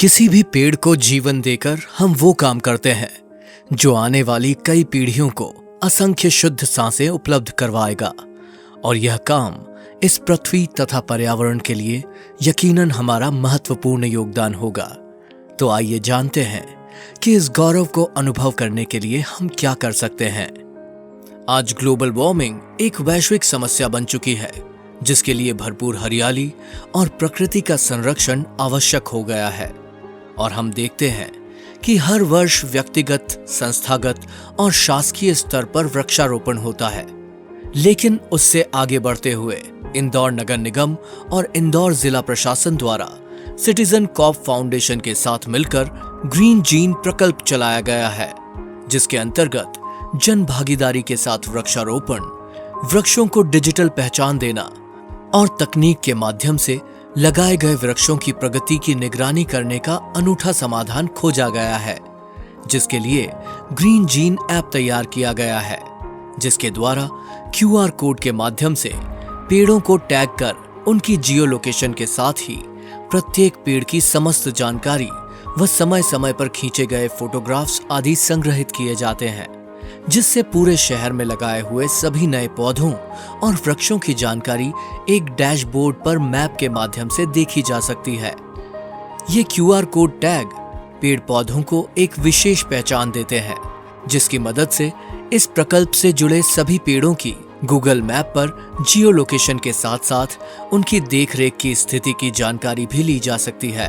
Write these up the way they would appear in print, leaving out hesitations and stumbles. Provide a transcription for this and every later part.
किसी भी पेड़ को जीवन देकर हम वो काम करते हैं जो आने वाली कई पीढ़ियों को असंख्य शुद्ध सांसें उपलब्ध करवाएगा, और यह काम इस पृथ्वी तथा पर्यावरण के लिए यकीनन हमारा महत्वपूर्ण योगदान होगा। तो आइए जानते हैं कि इस गौरव को अनुभव करने के लिए हम क्या कर सकते हैं। आज ग्लोबल वार्मिंग एक वैश्विक समस्या बन चुकी है, जिसके लिए भरपूर हरियाली और प्रकृति का संरक्षण आवश्यक हो गया है। और हम देखते हैं कि हर वर्ष व्यक्तिगत, संस्थागत और शासकीय स्तर पर वृक्षारोपण होता है, लेकिन उससे आगे बढ़ते हुए इंदौर नगर निगम और इंदौर जिला प्रशासन द्वारा सिटीजन कॉप फाउंडेशन के साथ मिलकर ग्रीन जीन प्रकल्प चलाया गया है, जिसके अंतर्गत जन भागीदारी के साथ वृक्षारोपण, वृक्षों को डिजिटल पहचान देना और तकनीक के माध्यम से लगाए गए वृक्षों की प्रगति की निगरानी करने का अनूठा समाधान खोजा गया है, जिसके लिए ग्रीन जीन ऐप तैयार किया गया है, जिसके द्वारा QR कोड के माध्यम से पेड़ों को टैग कर उनकी जियो लोकेशन के साथ ही प्रत्येक पेड़ की समस्त जानकारी व समय समय पर खींचे गए फोटोग्राफ्स आदि संग्रहित किए जाते हैं, जिससे पूरे शहर में लगाए हुए सभी नए पौधों और वृक्षों की जानकारी एक डैशबोर्ड पर मैप के माध्यम से देखी जा सकती है। ये QR कोड टैग पेड़ पौधों को एक विशेष पहचान देते हैं, जिसकी मदद से इस प्रकल्प से जुड़े सभी पेड़ों की गूगल मैप पर जियो लोकेशन के साथ साथ उनकी देखरेख की स्थिति की जानकारी भी ली जा सकती है।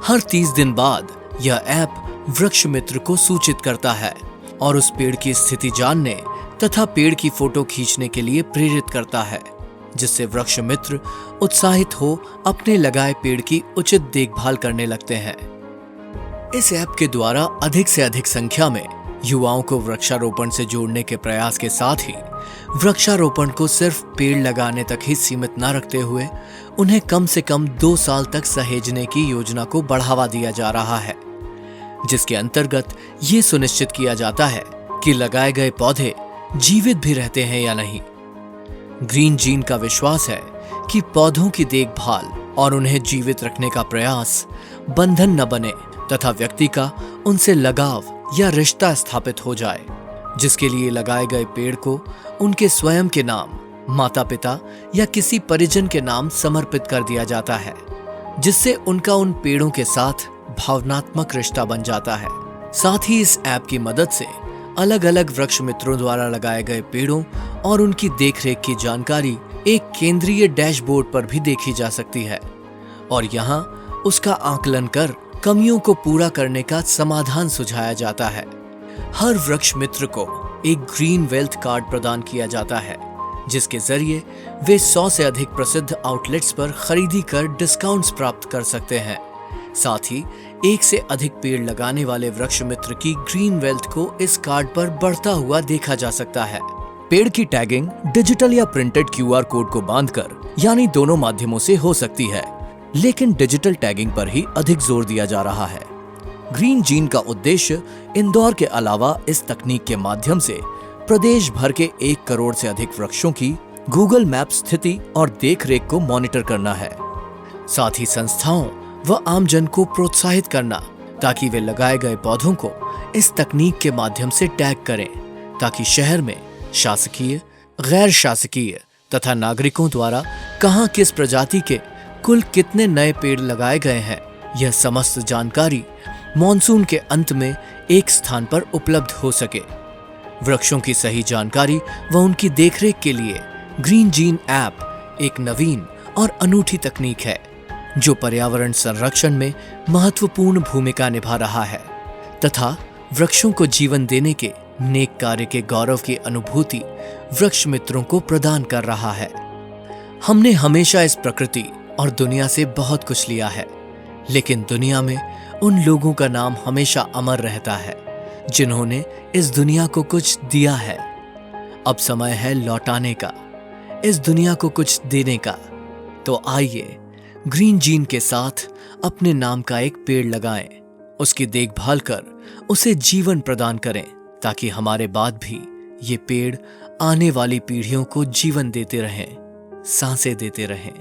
हर 30 दिन बाद यह ऐप वृक्ष मित्र को सूचित करता है और उस पेड़ की स्थिति जानने तथा पेड़ की फोटो खींचने के लिए प्रेरित करता है, जिससे वृक्ष मित्र उत्साहित हो अपने लगाए पेड़ की उचित देखभाल करने लगते हैं। इस ऐप के द्वारा अधिक से अधिक संख्या में युवाओं को वृक्षारोपण से जोड़ने के प्रयास के साथ ही वृक्षारोपण को सिर्फ पेड़ लगाने तक ही सीमित न रखते हुए उन्हें कम से कम 2 साल तक सहेजने की योजना को बढ़ावा दिया जा रहा है, जिसके अंतर्गत ये सुनिश्चित किया जाता है कि लगाए गए पौधे जीवित भी रहते हैं या नहीं। ग्रीन जीन का विश्वास है कि पौधों की देखभाल और उन्हें जीवित रखने का प्रयास बंधन न बने तथा व्यक्ति का उनसे लगाव या रिश्ता स्थापित हो जाए, जिसके लिए लगाए गए पेड़ को उनके स्वयं के नाम, माता पिता या किसी परिजन के नाम समर्पित कर दिया जाता है, जिससे उनका उन पेड़ों के साथ भावनात्मक रिश्ता बन जाता है। साथ ही इस ऐप की मदद से अलग अलग वृक्ष मित्रों द्वारा लगाए गए पेड़ों और उनकी देखरेख की जानकारी एक केंद्रीय डैशबोर्ड पर भी देखी जा सकती है, और यहाँ उसका आकलन कर कमियों को पूरा करने का समाधान सुझाया जाता है। हर वृक्ष मित्र को एक ग्रीन वेल्थ कार्ड प्रदान किया जाता है, जिसके जरिए वे 100 से अधिक प्रसिद्ध आउटलेट्स पर खरीदी कर डिस्काउंट्स प्राप्त कर सकते हैं। साथ ही 1 से अधिक पेड़ लगाने वाले वृक्ष मित्र की ग्रीन वेल्थ को इस कार्ड पर बढ़ता हुआ देखा जा सकता है। पेड़ की टैगिंग डिजिटल या प्रिंटेड QR कोड को बांधकर यानी दोनों माध्यमों से हो सकती है, लेकिन डिजिटल टैगिंग पर ही अधिक जोर दिया जा रहा है। ग्रीन जीन का उद्देश्य इंदौर के अलावा इस तकनीक के माध्यम से प्रदेश भर के 1 करोड़ से अधिक वृक्षों की गूगल मैप स्थिति और देखरेख को मॉनिटर करना है। साथ ही संस्थाओं व आमजन को प्रोत्साहित करना ताकि वे लगाए गए पौधों को इस तकनीक के माध्यम से टैग करें, ताकि शहर में शासकीय, गैर शासकीय तथा नागरिकों द्वारा कहां किस प्रजाति के कुल कितने नए पेड़ लगाए गए हैं, यह समस्त जानकारी मॉनसून के अंत में एक स्थान पर उपलब्ध हो सके। वृक्षों की सही जानकारी व उनकी देखरेख के लिए ग्रीन जीन ऐप एक नवीन और अनूठी तकनीक है, जो पर्यावरण संरक्षण में महत्वपूर्ण भूमिका निभा रहा है तथा वृक्षों को जीवन देने के नेक कार्य के गौरव की अनुभूति वृक्ष मित्रों को प्रदान कर रहा है। हमने हमेशा इस प्रकृति और दुनिया से बहुत कुछ लिया है, लेकिन दुनिया में उन लोगों का नाम हमेशा अमर रहता है जिन्होंने इस दुनिया को कुछ दिया है। अब समय है लौटाने का, इस दुनिया को कुछ देने का। तो आइए ग्रीन जीन के साथ अपने नाम का एक पेड़ लगाएं, उसकी देखभाल कर उसे जीवन प्रदान करें, ताकि हमारे बाद भी ये पेड़ आने वाली पीढ़ियों को जीवन देते रहें, सांसें देते रहें।